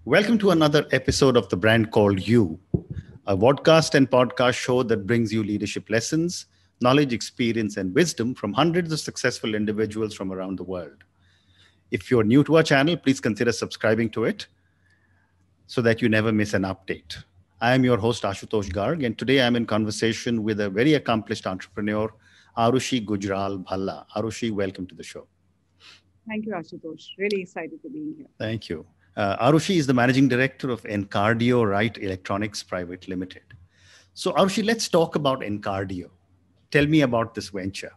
Welcome to another episode of The Brand Called You, a podcast and podcast show that brings you leadership lessons, knowledge, experience, and wisdom from hundreds of successful individuals from around the world. If you're new to our channel, please consider subscribing to it so that you never miss an update. I am your host, Ashutosh Garg, and today I'm in conversation with a very accomplished entrepreneur, Arushi Gujral Bhalla. Arushi, welcome to the show. Thank you, Ashutosh. Really excited to be here. Thank you. Arushi is the managing director of Encardio Wright Electronics Private Limited. So, Arushi, let's talk about Encardio. Tell me about this venture.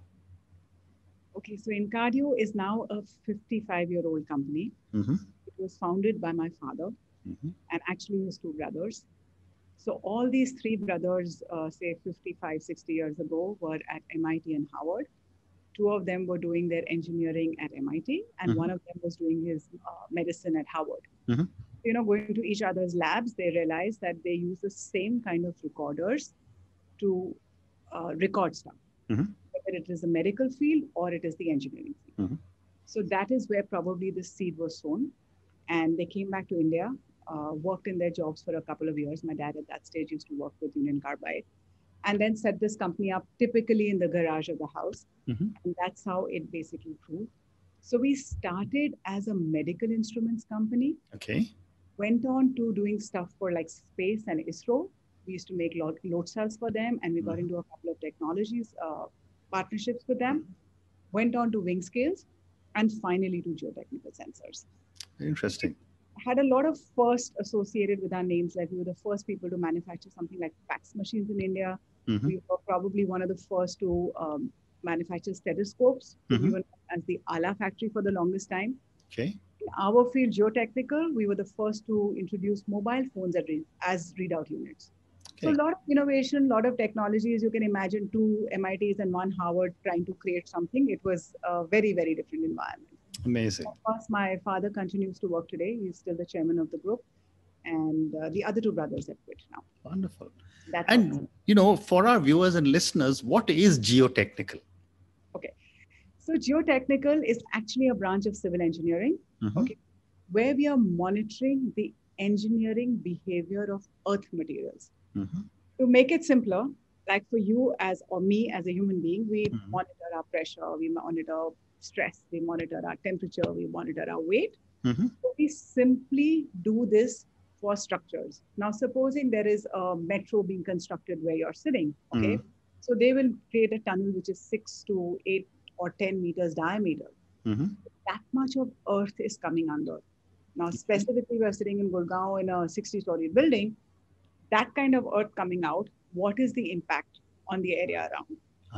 Okay, so Encardio is now a 55-year-old company. Mm-hmm. It was founded by my father and actually his two brothers. So all these three brothers, say 55, 60 years ago, were at MIT and Harvard. Two of them were doing their engineering at MIT, and one of them was doing his medicine at Harvard. Going to each other's labs, they realized that they use the same kind of recorders to record stuff, whether it is the medical field or it is the engineering field. So that is where probably the seed was sown. And they came back to India, worked in their jobs for a couple of years. My dad at that stage used to work with Union Carbide, and then set this company up typically in the garage of the house. And that's how it basically grew. So we started as a medical instruments company. Okay. Went on to doing stuff for like space and ISRO. We used to make load cells for them, and we got into a couple of technologies, partnerships with them. Went on to wing scales, and finally to geotechnical sensors. Interesting. Had a lot of first associated with our names. Like we were the first people to manufacture something like fax machines in India. We were probably one of the first to manufacture stethoscopes. We were known as the Ala factory for the longest time. Okay. In our field, geotechnical, we were the first to introduce mobile phones as readout units. Okay. So a lot of innovation, a lot of technologies. You can imagine two MITs and one Harvard trying to create something. It was a very, very different environment. Amazing. Of course, my father continues to work today. He's still the chairman of the group. And the other two brothers have quit now. Wonderful. That's And, for our viewers and listeners, what is geotechnical? Okay. So geotechnical is actually a branch of civil engineering, okay, where we are monitoring the engineering behavior of earth materials. To make it simpler, like for you or me as a human being, we monitor our pressure, we monitor stress, we monitor our temperature, we monitor our weight. So we simply do this for structures. Now, supposing there is a metro being constructed where you're sitting, okay? So they will create a tunnel which is 6 to 8 or 10 meters diameter. That much of earth is coming under. Now, specifically, we're sitting in Gurgaon in a 60-story building. That kind of earth coming out, what is the impact on the area around?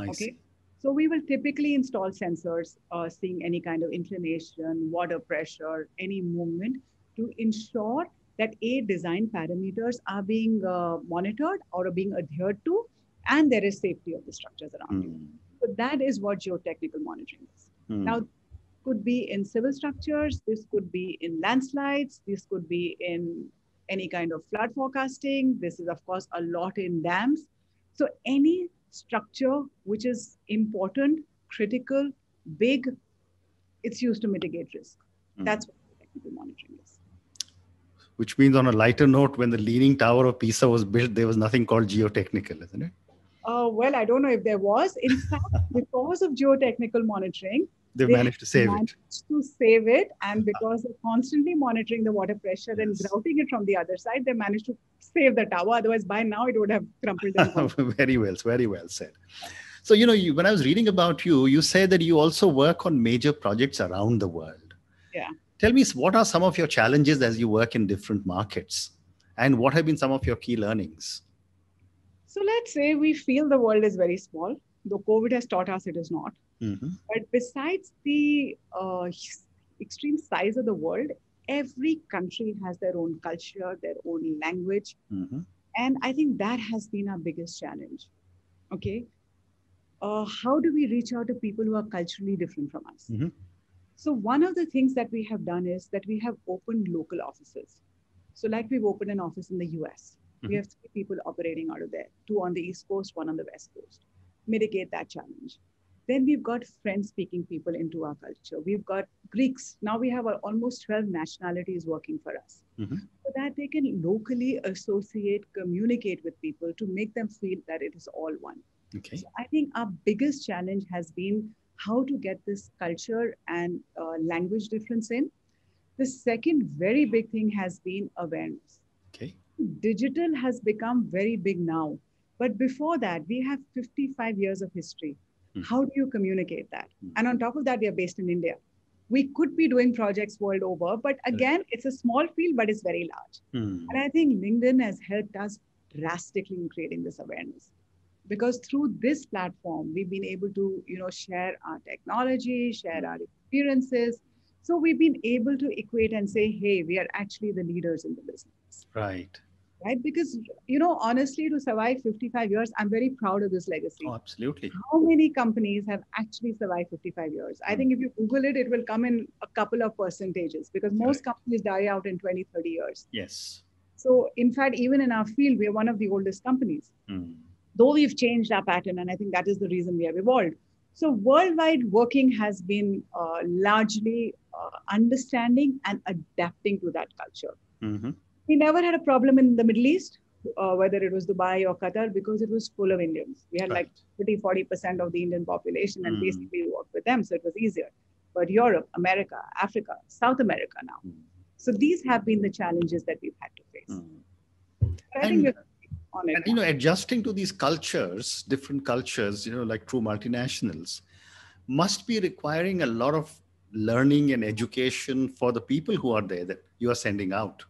I see. So we will typically install sensors, seeing any kind of inclination, water pressure, any movement, to ensure that design parameters are being monitored or are being adhered to, and there is safety of the structures around you. So that is what geotechnical monitoring is. Now, could be in civil structures, this could be in landslides, this could be in any kind of flood forecasting. This is, of course, a lot in dams. So any structure which is important, critical, big, it's used to mitigate risk. That's what geotechnical monitoring is. Which means, on a lighter note, when the Leaning Tower of Pisa was built, there was nothing called geotechnical, isn't it? Well, I don't know if there was. In fact, because of geotechnical monitoring, they managed to save it. And because they're constantly monitoring the water pressure and grouting it from the other side, they managed to save the tower. Otherwise, by now, it would have crumpled down. Very well said. So, when I was reading about you, you said that you also work on major projects around the world. Yeah. Tell me, what are some of your challenges as you work in different markets? And what have been some of your key learnings? So let's say we feel the world is very small, though COVID has taught us it is not. But besides the extreme size of the world, every country has their own culture, their own language. And I think that has been our biggest challenge. Okay. How do we reach out to people who are culturally different from us? So one of the things that we have done is that we have opened local offices. So like we've opened an office in the US. We have 3 people operating out of there, 2 on the East Coast, 1 on the West Coast. Mitigate that challenge. Then we've got French-speaking people into our culture. We've got Greeks. Now we have almost 12 nationalities working for us. So so that they can locally associate, communicate with people to make them feel that it is all one. Okay. So I think our biggest challenge has been how to get this culture and language difference in. The second very big thing has been awareness. Okay. Digital has become very big now, but before that, we have 55 years of history. How do you communicate that? And on top of that, we are based in India. We could be doing projects world over, but again, it's a small field, but it's very large. And I think LinkedIn has helped us drastically in creating this awareness. Because through this platform, we've been able to, share our technology, share our experiences. So we've been able to equate and say, hey, we are actually the leaders in the business. Right. Right? Because, honestly, to survive 55 years, I'm very proud of this legacy. Oh, absolutely. How many companies have actually survived 55 years? I think if you Google it, it will come in a couple of percentages because most companies die out in 20, 30 years. Yes. So in fact, even in our field, we are one of the oldest companies. Though we've changed our pattern, and I think that is the reason we have evolved. So worldwide working has been largely understanding and adapting to that culture. We never had a problem in the Middle East, whether it was Dubai or Qatar, because it was full of Indians. We had like 30-40% of the Indian population and basically worked with them. So it was easier. But Europe, America, Africa, South America now. So these have been the challenges that we've had to face. But I think we're on it. And, adjusting to these cultures, different cultures, like true multinationals, must be requiring a lot of learning and education for the people who are there that you are sending out.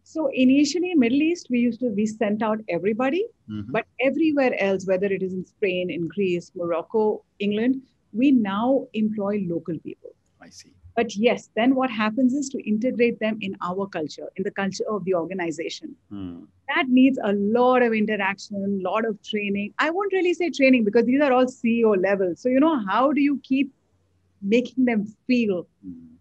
So initially, Middle East, we sent out everybody, but everywhere else, whether it is in Spain, in Greece, Morocco, England, we now employ local people. I see. But yes, then what happens is to integrate them in our culture, in the culture of the organization. That needs a lot of interaction, a lot of training. I won't really say training because these are all CEO levels. So, how do you keep making them feel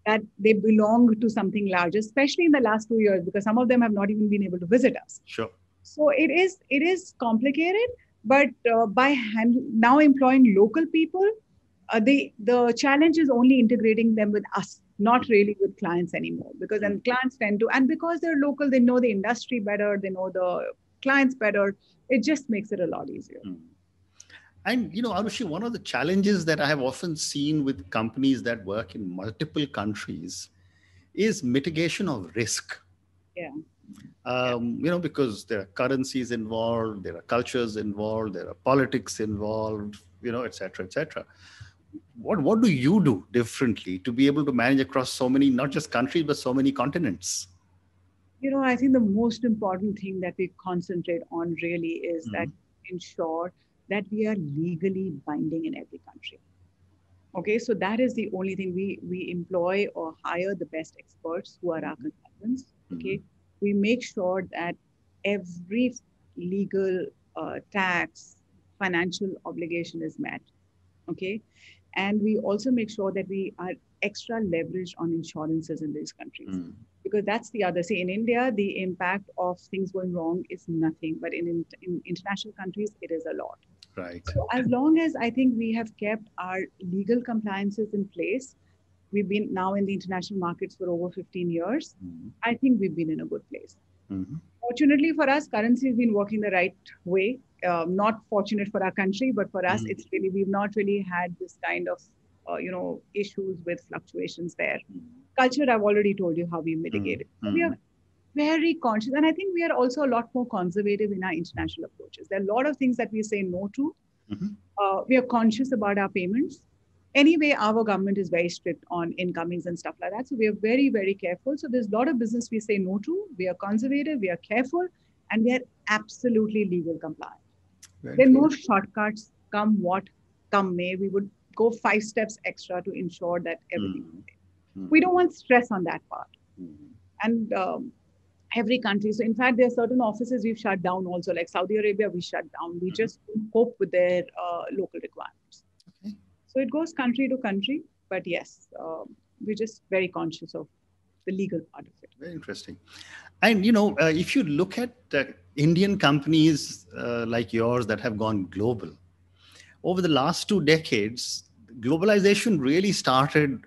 that they belong to something larger, especially in the last 2 years, because some of them have not even been able to visit us. Sure. So it is complicated, but by now employing local people, the challenge is only integrating them with us, not really with clients anymore, because then clients tend to, and because they're local, they know the industry better, they know the clients better. It just makes it a lot easier. And, Arushi, one of the challenges that I have often seen with companies that work in multiple countries is mitigation of risk. Yeah. Because there are currencies involved, there are cultures involved, there are politics involved, et cetera, et cetera. What do you do differently to be able to manage across so many, not just countries, but so many continents? I think the most important thing that we concentrate on really is that ensure that we are legally binding in every country. Okay, so that is the only thing. We employ or hire the best experts who are our consultants. Okay, we make sure that every legal, tax, financial obligation is met. Okay, and we also make sure that we are extra leveraged on insurances in these countries. Because that's the other. See, in India, the impact of things going wrong is nothing, but in international countries, it is a lot. Right. So as long as I think we have kept our legal compliances in place, we've been now in the international markets for over 15 years. I think we've been in a good place. Fortunately for us, currency has been working the right way. Not fortunate for our country, but for us, it's really, we've not really had this kind of, issues with fluctuations there. Culture, I've already told you how we mitigate it. So we are very conscious. And I think we are also a lot more conservative in our international approaches. There are a lot of things that we say no to. We are conscious about our payments. Anyway, our government is very strict on incomings and stuff like that. So we are very, very careful. So there's a lot of business we say no to. We are conservative, we are careful, and we are absolutely legal compliant. There are no shortcuts, come what, come may. We would go 5 steps extra to ensure that everything is safe. We don't want stress on that part. And every country. So in fact, there are certain offices we've shut down also, like Saudi Arabia, we shut down. We just cope with their local requirements. Okay. So it goes country to country, but yes, we're just very conscious of the legal part of it. Very interesting. And, if you look at Indian companies like yours that have gone global, over the last 2 decades, globalization really started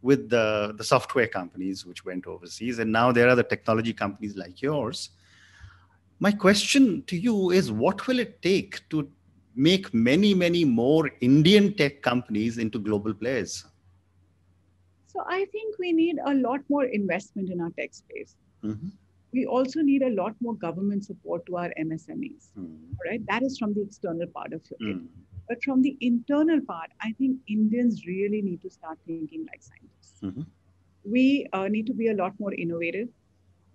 with the software companies which went overseas, and now there are the technology companies like yours. My question to you is, what will it take to make many, many more Indian tech companies into global players? So I think we need a lot more investment in our tech space. Mm-hmm. We also need a lot more government support to our MSMEs. Right? That is from the external part of it. But from the internal part, I think Indians really need to start thinking like scientists. We need to be a lot more innovative.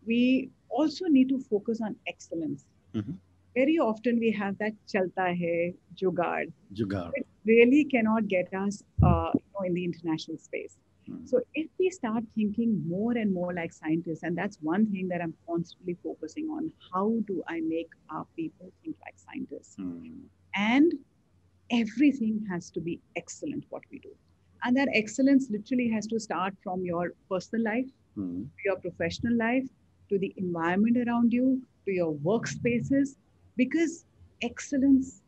We also need to focus on excellence. Very often we have that chalta hai, jugaad. It really cannot get us in the international space. So if we start thinking more and more like scientists, and that's one thing that I'm constantly focusing on, how do I make our people think like scientists? And everything has to be excellent what we do. And that excellence literally has to start from your personal life, to your professional life, to the environment around you, to your workspaces, because excellence,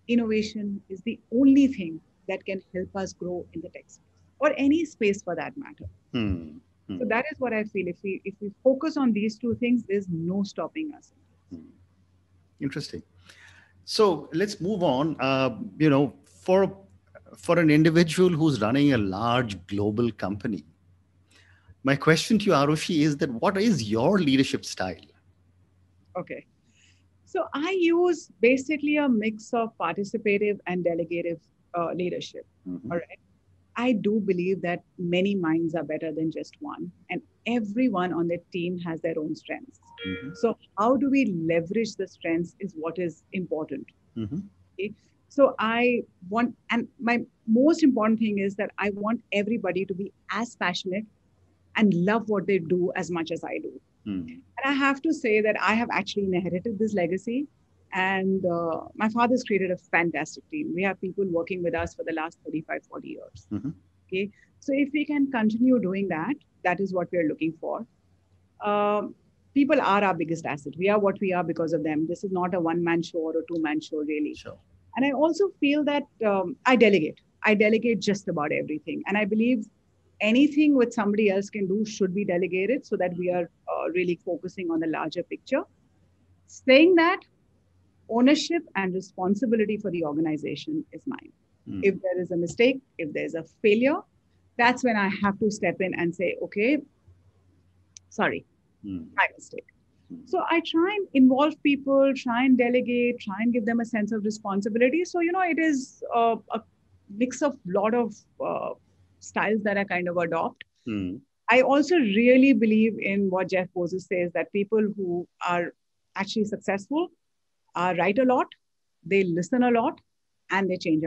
innovation is the only thing that can help us grow in the tech space, or any space for that matter. So that is what I feel. If we focus on these two things, there's no stopping us. Interesting. So let's move on. For an individual who's running a large global company, my question to you, Arushi, is that what is your leadership style? Okay. So I use basically a mix of participative and delegative leadership. All right. I do believe that many minds are better than just one, and everyone on the team has their own strengths. So how do we leverage the strengths is what is important. Okay? So I want, and my most important thing is that I want everybody to be as passionate and love what they do as much as I do. And I have to say that I have actually inherited this legacy. And my father's created a fantastic team. We have people working with us for the last 35, 40 years. Okay. So if we can continue doing that, that is what we're looking for. People are our biggest asset. We are what we are because of them. This is not a one-man show or a two-man show, really. Sure. And I also feel that I delegate. I delegate just about everything. And I believe anything which somebody else can do should be delegated so that we are really focusing on the larger picture. Saying that, ownership and responsibility for the organization is mine. If there is a mistake, if there's a failure, that's when I have to step in and say, okay, sorry, my mistake. So I try and involve people, try and delegate, try and give them a sense of responsibility. So, it is a mix of lot of styles that I kind of adopt. I also really believe in what Jeff Bezos says, that people who are actually successful write a lot, they listen a lot, and they change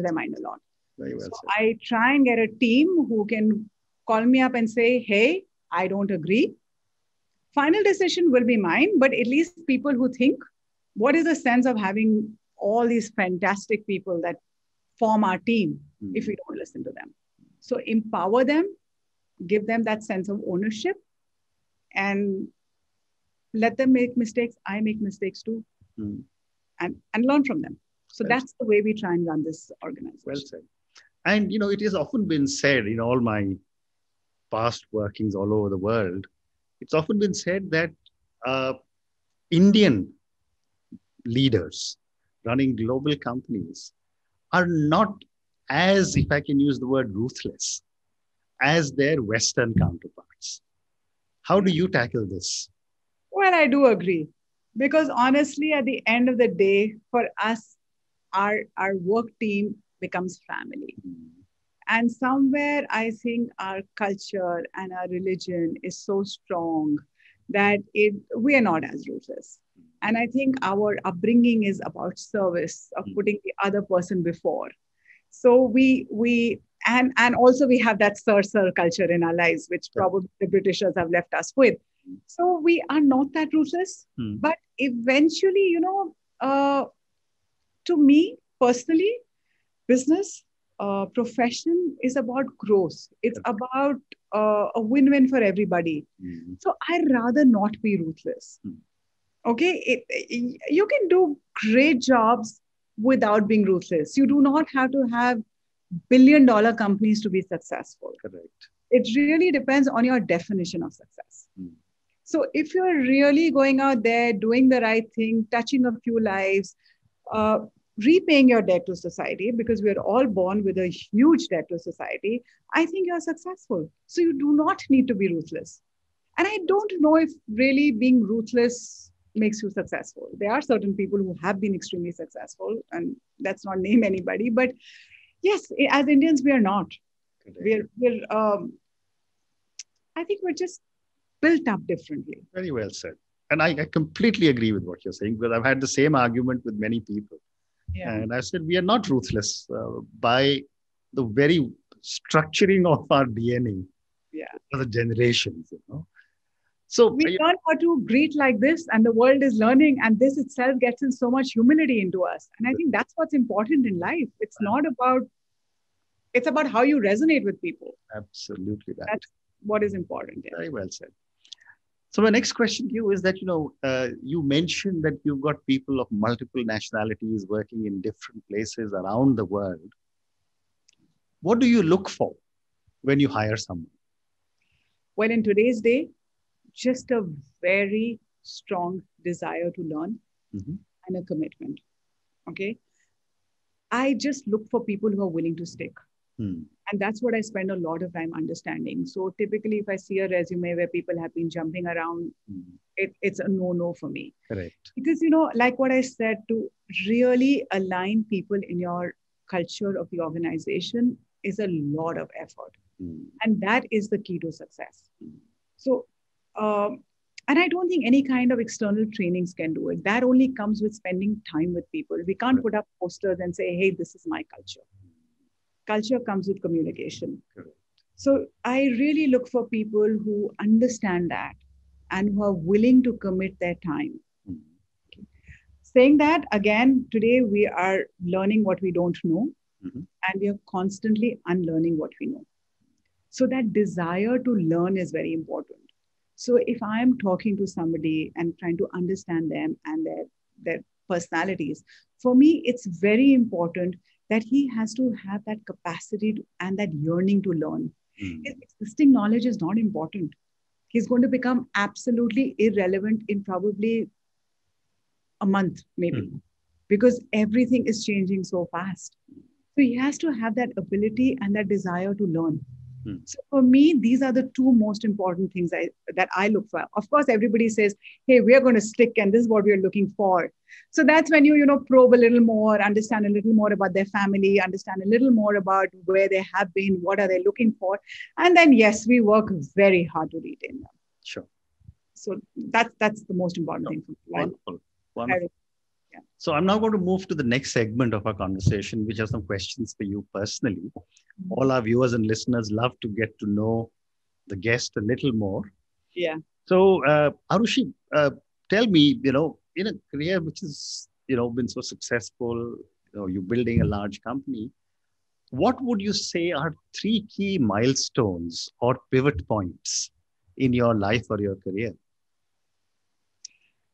their mind a lot. Very well so said. I try and get a team who can call me up and say, hey, I don't agree. Final decision will be mine, but at least people who think, what is the sense of having all these fantastic people that form our team if we don't listen to them? So empower them, give them that sense of ownership, and let them make mistakes. I make mistakes too. And learn from them. So that's the way we try and run this organization. Well said. And, it has often been said in all my past workings all over the world, it's often been said that Indian leaders running global companies are not as, if I can use the word, ruthless as their Western counterparts. How do you tackle this? Well, I do agree. Because honestly, at the end of the day, for us, our work team becomes family. And somewhere I think our culture and our religion is so strong that we are not as ruthless. And I think our upbringing is about service, of putting the other person before. So and also we have that sir culture in our lives, which probably the Britishers have left us with. So we are not that ruthless, but eventually, to me personally, business, profession is about growth. It's about a win-win for everybody. So I'd rather not be ruthless. Okay, you can do great jobs without being ruthless. You do not have to have billion-dollar companies to be successful. Correct. It really depends on your definition of success. So if you're really going out there, doing the right thing, touching a few lives, repaying your debt to society, because we're all born with a huge debt to society, I think you're successful. So you do not need to be ruthless. And I don't know if really being ruthless makes you successful. There are certain people who have been extremely successful, and let's not name anybody, but yes, as Indians, we are not. I think we're just built up differently. Very well said. And I completely agree with what you're saying, because I've had the same argument with many people. Yeah. And I said, we are not ruthless by the very structuring of our DNA for the generations, So we learn how to greet like this, and the world is learning, and this itself gets in so much humility into us. And I think that's what's important in life. It's not about, it's about how you resonate with people. Absolutely. That's what is important. Yeah. Very well said. So my next question to you is that, you mentioned that you've got people of multiple nationalities working in different places around the world. What do you look for when you hire someone? Well, in today's day, just a very strong desire to learn and a commitment. Okay. I just look for people who are willing to stick. And that's what I spend a lot of time understanding. So typically, if I see a resume where people have been jumping around, it's a no-no for me. Correct. Because, like what I said, to really align people in your culture of the organization is a lot of effort. And that is the key to success. So, and I don't think any kind of external trainings can do it. That only comes with spending time with people. We can't put up posters and say, hey, this is my culture. Culture comes with communication. Correct. So I really look for people who understand that and who are willing to commit their time. Okay. Saying that, again, today we are learning what we don't know, and we are constantly unlearning what we know. So that desire to learn is very important. So if I am talking to somebody and trying to understand them and their personalities, for me, it's very important that he has to have that capacity and that yearning to learn. His existing knowledge is not important. He's going to become absolutely irrelevant in probably a month, maybe, because everything is changing so fast. So he has to have that ability and that desire to learn. So for me, these are the two most important things that I look for. Of course, everybody says, hey, we're going to stick and this is what we're looking for. So that's when you probe a little more, understand a little more about their family, understand a little more about where they have been, what are they looking for. And then, yes, we work very hard to retain them. Sure. So that's the most important thing for me. Wonderful. Wonderful. Yeah. So I'm now going to move to the next segment of our conversation, which are some questions for you personally. All our viewers and listeners love to get to know the guest a little more. Yeah. So, Arushi, tell me, in a career which has, been so successful, you're building a large company, what would you say are 3 key milestones or pivot points in your life or your career?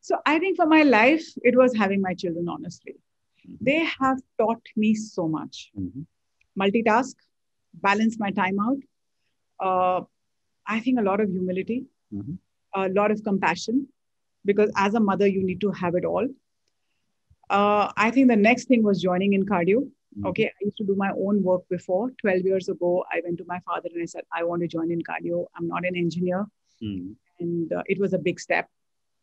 So I think for my life, it was having my children, honestly. They have taught me so much. Multitask, balance my time out. I think a lot of humility, a lot of compassion, because as a mother, you need to have it all. I think the next thing was joining in cardio. Okay, I used to do my own work before. 12 years ago, I went to my father and I said, I want to join in cardio. I'm not an engineer. And it was a big step.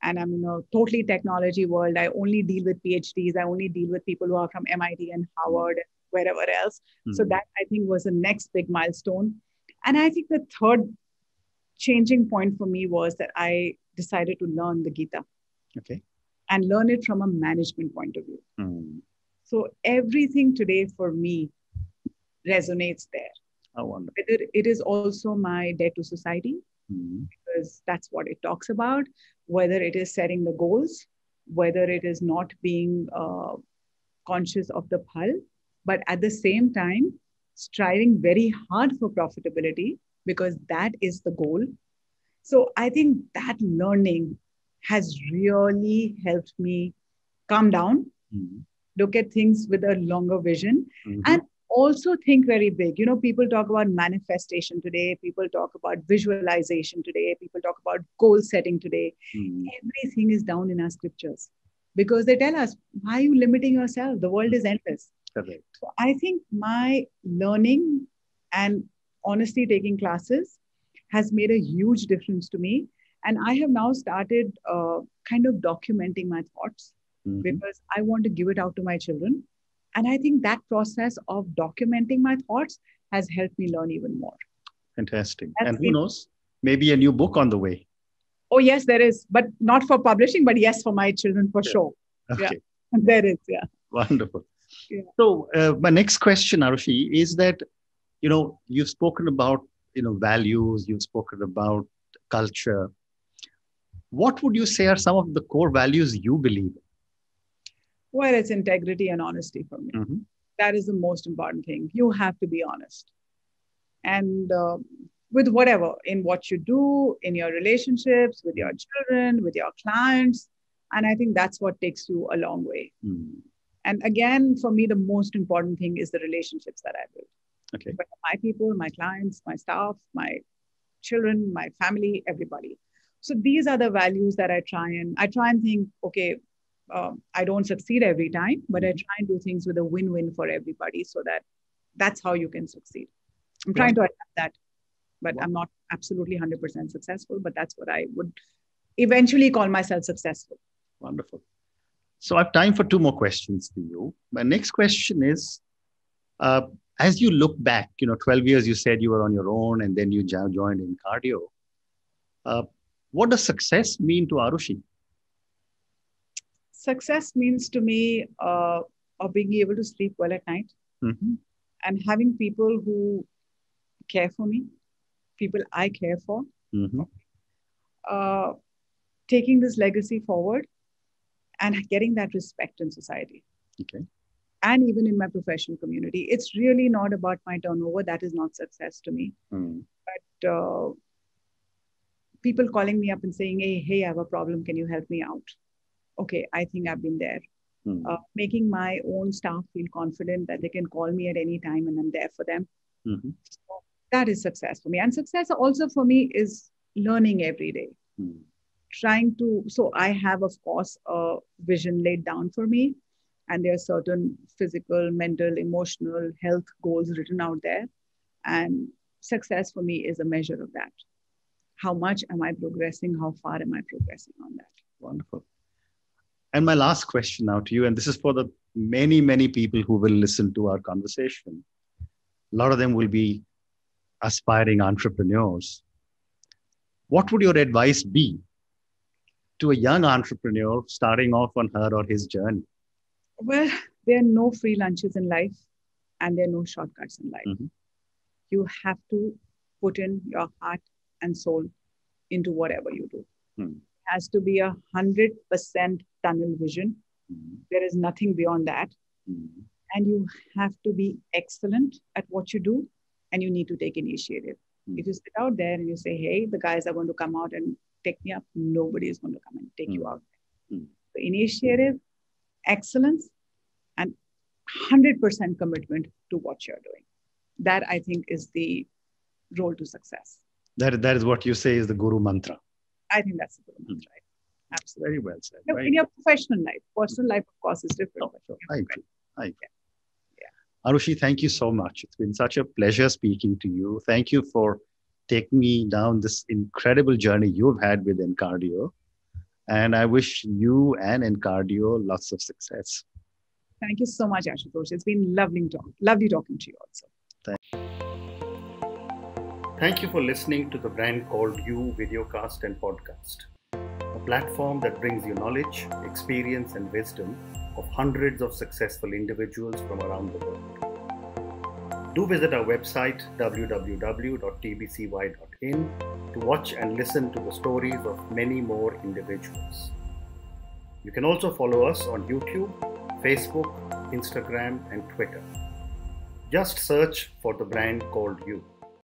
And I'm in a totally technology world. I only deal with PhDs. I only deal with people who are from MIT and Harvard and wherever else. So that, I think, was the next big milestone. And I think the third changing point for me was that I decided to learn the Gita. Okay. And learn it from a management point of view. So everything today for me resonates there. Oh, wonderful. Whether it is also my debt to society, because that's what it talks about, whether it is setting the goals, whether it is not being conscious of the phal, but at the same time, striving very hard for profitability, because that is the goal. So I think that learning has really helped me calm down, look at things with a longer vision, and also think very big. You know, people talk about manifestation today. People talk about visualization today. People talk about goal setting today. Everything is down in our scriptures because they tell us, why are you limiting yourself? The world is endless. Correct. So I think my learning and honestly taking classes has made a huge difference to me. And I have now started kind of documenting my thoughts because I want to give it out to my children. And I think that process of documenting my thoughts has helped me learn even more. Fantastic. And who knows, maybe a new book on the way. Oh, yes, there is, but not for publishing, but yes, for my children for sure. Okay. Yeah, there is. Yeah. Wonderful. Yeah. So my next question, Aarushi, is that, you've spoken about, values, you've spoken about culture. What would you say are some of the core values you believe in? Well, it's integrity and honesty for me. That is the most important thing. You have to be honest. And with whatever, in what you do, in your relationships, with your children, with your clients. And I think that's what takes you a long way. And again, for me, the most important thing is the relationships that I build. Okay. But my people, my clients, my staff, my children, my family, everybody. So these are the values that I try and think, okay, I don't succeed every time, but I try and do things with a win-win for everybody so that's how you can succeed. I'm trying to adapt that, but I'm not absolutely 100% successful, but that's what I would eventually call myself successful. Wonderful. So I have time for two more questions to you. My next question is, as you look back, 12 years, you said you were on your own and then you joined Incardio. What does success mean to Aarushi? Success means to me of being able to sleep well at night and having people who care for me, people I care for, taking this legacy forward and getting that respect in society. Okay. And even in my professional community. It's really not about my turnover. That is not success to me. But people calling me up and saying, hey, I have a problem. Can you help me out? Okay, I think I've been there. Making my own staff feel confident that they can call me at any time and I'm there for them. So that is success for me. And success also for me is learning every day. So I have, of course, a vision laid down for me. And there are certain physical, mental, emotional, health goals written out there. And success for me is a measure of that. How much am I progressing? How far am I progressing on that? Wonderful. And my last question now to you, and this is for the many, many people who will listen to our conversation. A lot of them will be aspiring entrepreneurs. What would your advice be to a young entrepreneur starting off on her or his journey? Well, there are no free lunches in life and there are no shortcuts in life. You have to put in your heart and soul into whatever you do. It has to be 100% tunnel vision. There is nothing beyond that. And you have to be excellent at what you do and you need to take initiative. If you sit out there and you say, hey, the guys are going to come out and take me up, nobody is going to come and take you out. So initiative, excellence, and 100% commitment to what you're doing. That, I think, is the road to success. That is what you say is the guru mantra. I think that's the guru mantra. Absolutely. Very well said. In your professional life. Personal life, of course, is different. I agree. Aarushi, thank you so much. It's been such a pleasure speaking to you. Thank you for taking me down this incredible journey you've had with Incardio. And I wish you and Incardio lots of success. Thank you so much, Ashutosh. It's been lovely talking to you also. Thank you for listening to the Brand Called You videocast and podcast, a platform that brings you knowledge, experience, and wisdom of hundreds of successful individuals from around the world. Do visit our website www.tbcy.in to watch and listen to the stories of many more individuals. You can also follow us on YouTube, Facebook, Instagram, and Twitter. Just search for the Brand Called You.